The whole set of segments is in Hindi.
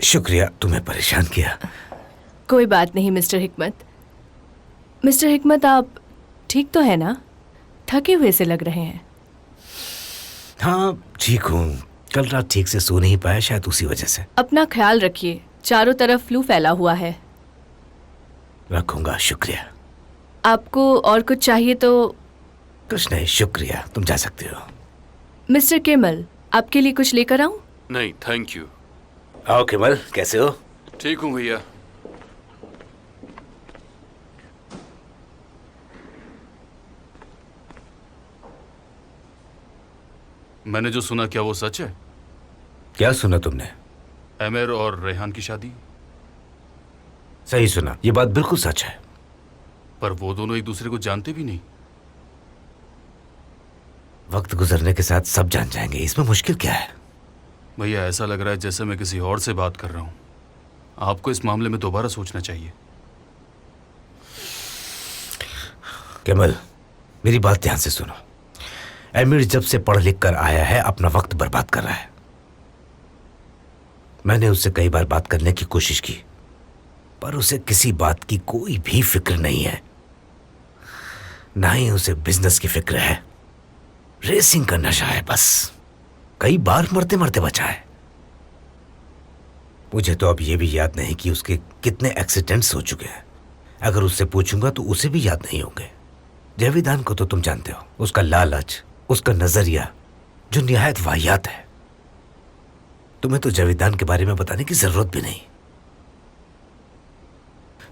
शुक्रिया, तुम्हें परेशान किया। कोई बात नहीं मिस्टर हिकमत। मिस्टर हिकमत, आप ठीक तो है ना? थके हुए से लग रहे हैं। हाँ ठीक हूँ, कल रात ठीक से सो नहीं पाया, शायद उसी वजह से। अपना ख्याल रखिए, चारों तरफ फ्लू फैला हुआ है। रखूंगा, शुक्रिया। आपको और कुछ चाहिए तो? कुछ नहीं, शुक्रिया, तुम जा सकते हो। मिस्टर केमल, आपके लिए कुछ लेकर आऊं? नहीं थैंक यू। आओ केमल, कैसे हो? ठीक हूँ भैया। मैंने जो सुना, क्या वो सच है? क्या सुना तुमने? आमिर और रेहान की शादी। सही सुना, ये बात बिल्कुल सच है। पर वो दोनों एक दूसरे को जानते भी नहीं। वक्त गुजरने के साथ सब जान जाएंगे, इसमें मुश्किल क्या है? भैया ऐसा लग रहा है जैसे मैं किसी और से बात कर रहा हूँ। आपको इस मामले में दोबारा सोचना चाहिए। केमल, मेरी बात ध्यान से सुनो। आमिर जब से पढ़ लिख कर आया है, अपना वक्त बर्बाद कर रहा है। मैंने उससे कई बार बात करने की कोशिश की, पर उसे किसी बात की कोई भी फिक्र नहीं है। ना ही उसे बिजनेस की फिक्र है, रेसिंग का नशा है बस। कई बार मरते मरते बचा है। मुझे तो अब यह भी याद नहीं कि उसके कितने एक्सीडेंट्स हो चुके हैं। अगर उससे पूछूंगा तो उसे भी याद नहीं होंगे। जावेदान को तो तुम जानते हो, उसका लालच, उसका नजरिया जो निहायत वाहियात है। तुम्हें तो जावेदान के बारे में बताने की जरूरत भी नहीं।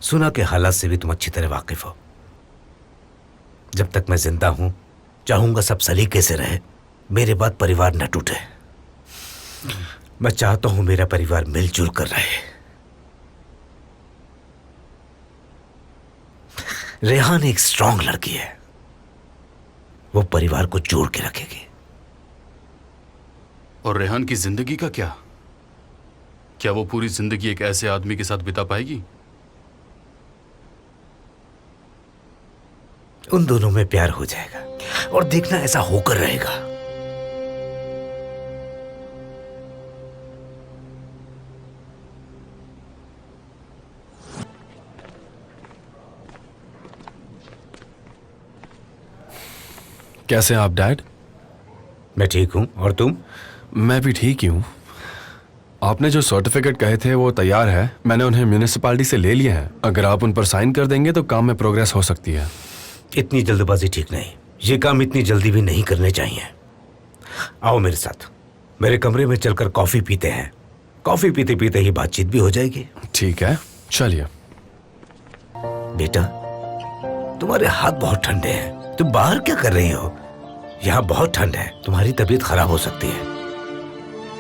सुना के हालात से भी तुम अच्छी तरह वाकिफ हो। जब तक मैं जिंदा हूं, चाहूंगा सब सलीके से रहे, मेरे बाद परिवार न टूटे। मैं चाहता हूं मेरा परिवार मिलजुल कर रहे। रेहान एक स्ट्रांग लड़की है, वो परिवार को जोड़ के रखेगी। और रेहान की जिंदगी का क्या? क्या वो पूरी जिंदगी एक ऐसे आदमी के साथ बिता पाएगी? उन दोनों में प्यार हो जाएगा, और देखना ऐसा होकर रहेगा। कैसे हैं आप डैड? मैं ठीक हूं, और तुम? मैं भी ठीक ही हूँ। आपने जो सर्टिफिकेट कहे थे वो तैयार है, मैंने उन्हें म्यूनिसिपैलिटी से ले लिए हैं। अगर आप उन पर साइन कर देंगे तो काम में प्रोग्रेस हो सकती है। इतनी जल्दबाजी ठीक नहीं, ये काम इतनी जल्दी भी नहीं करने चाहिए। आओ मेरे साथ, मेरे कमरे में चलकर कॉफी पीते हैं। कॉफी पीते पीते ही बातचीत भी हो जाएगी। ठीक है, चलिए। बेटा, तुम्हारे हाथ बहुत ठंडे हैं, तुम बाहर क्या कर रही हो? यहाँ बहुत ठंड है, तुम्हारी तबीयत खराब हो सकती है।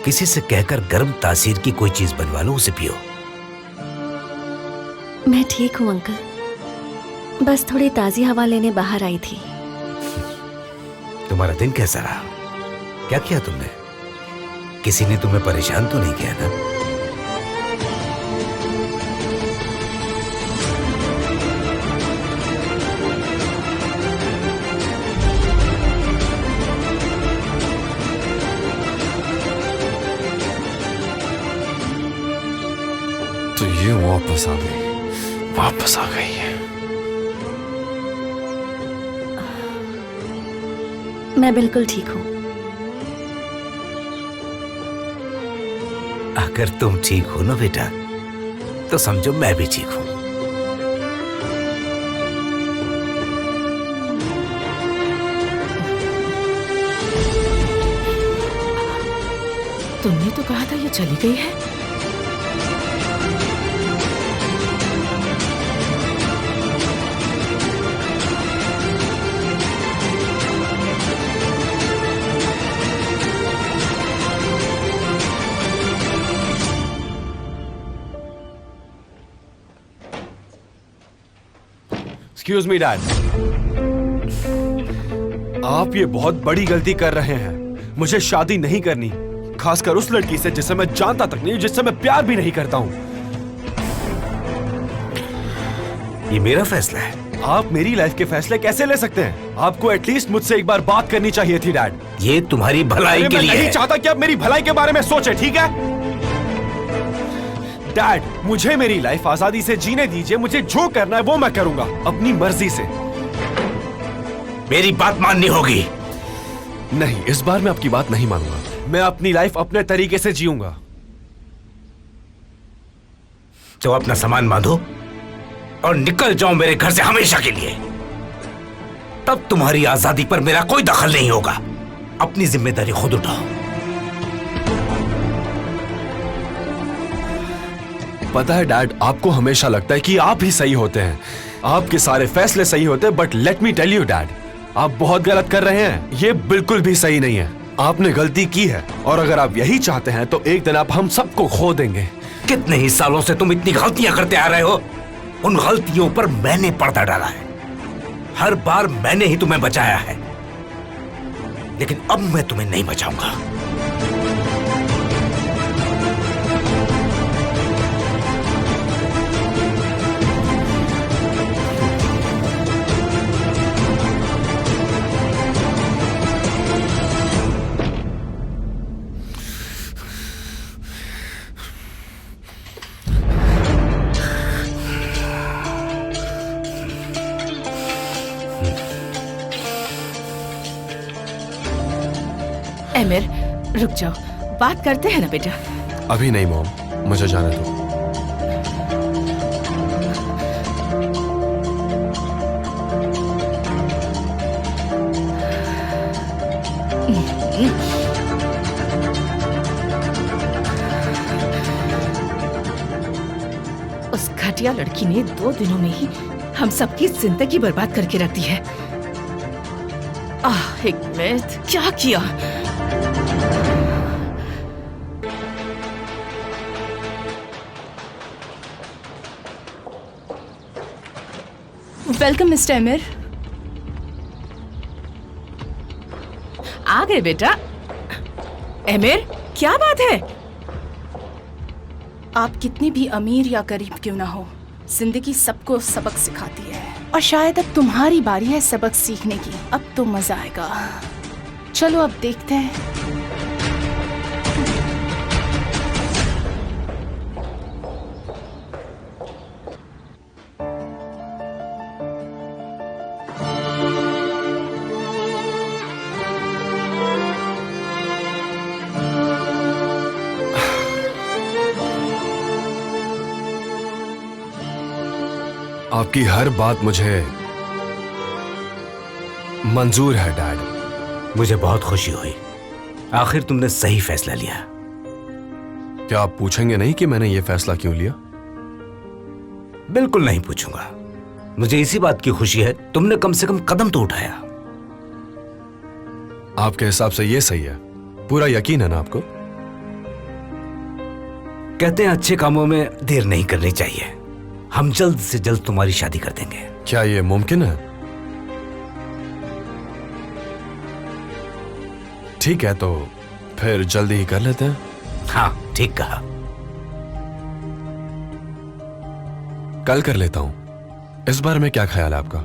किसी से कहकर गर्म तासीर की कोई चीज बनवा लो, उसे पियो। मैं ठीक हूँ अंकल, बस थोड़ी ताजी हवा लेने बाहर आई थी। तुम्हारा दिन कैसा रहा? क्या किया तुमने? किसी ने तुम्हें परेशान तो नहीं किया ना? तो ये वापस आ गई, वापस आ गई है। मैं बिल्कुल ठीक हूँ। अगर तुम ठीक हो ना बेटा, तो समझो मैं भी ठीक हूं। तुमने तो कहा था ये चली गई है। एक्सक्यूज मी डैड, आप ये बहुत बड़ी गलती कर रहे हैं। मुझे शादी नहीं करनी, खासकर उस लड़की से जिसे मैं जानता तक नहीं, जिससे मैं प्यार भी नहीं करता हूं। ये मेरा फैसला है। आप मेरी लाइफ के फैसले कैसे ले सकते हैं? आपको एटलीस्ट मुझसे एक बार बात करनी चाहिए थी डैड। ये तुम्हारी भलाई के लिए मैं नहीं चाहता कि आप मेरी भलाई के बारे में सोचें, ठीक है? डैड, मुझे मेरी लाइफ आजादी से जीने दीजिए। मुझे जो करना है वो मैं करूंगा, अपनी मर्जी से। मेरी बात माननी होगी। नहीं, इस बार मैं आपकी बात नहीं मानूंगा। मैं अपनी लाइफ अपने तरीके से जीऊंगा। तो अपना सामान बांधो और निकल जाओ मेरे घर से हमेशा के लिए। तब तुम्हारी आजादी पर मेरा कोई दखल नहीं होगा। अपनी जिम्मेदारी खुद उठाओ। पता है डैड, आपको हमेशा लगता है कि आप ही सही होते हैं, आपके सारे फैसले सही होते हैं, but let me tell you dad, आप बहुत गलत कर रहे हैं। ये बिल्कुल भी सही नहीं है। आपने गलती की है और अगर आप यही चाहते हैं तो एक दिन आप हम सबको खो देंगे। कितने ही सालों से तुम इतनी गलतियां करते आ रहे हो। उन गलतियों पर मैंने पर्दा डाला है। हर बार मैंने ही तुम्हें बचाया है, लेकिन अब मैं तुम्हें नहीं बचाऊंगा। एमिर, रुक जाओ, बात करते हैं ना बेटा। अभी नहीं मॉम, मुझे जाने दो। उस घटिया लड़की ने 2 दिनों में ही हम सबकी जिंदगी बर्बाद करके रख दी है। हिकमत, क्या किया? Welcome mister emir. आ गए बेटा। एमिर, क्या बात है? आप कितनी भी अमीर या गरीब क्यों ना हो, जिंदगी सबको सबक सिखाती है और शायद अब तुम्हारी बारी है सबक सीखने की। अब तो मजा आएगा। चलो अब देखते हैं। आपकी हर बात मुझे मंजूर है डैड। मुझे बहुत खुशी हुई। आखिर तुमने सही फैसला लिया। क्या आप पूछेंगे नहीं कि मैंने ये फैसला क्यों लिया? बिल्कुल नहीं पूछूंगा। मुझे इसी बात की खुशी है, तुमने कम से कम कदम तो उठाया। आपके हिसाब से ये सही है? पूरा यकीन है ना आपको? कहते हैं अच्छे कामों में देर नहीं करनी चाहिए। हम जल्द से जल्द तुम्हारी शादी कर देंगे। क्या ये मुमकिन है? ठीक है, तो फिर जल्दी ही कर लेते हैं। हाँ, ठीक कहा। कल कर लेता हूं। इस बारे में क्या ख्याल है आपका?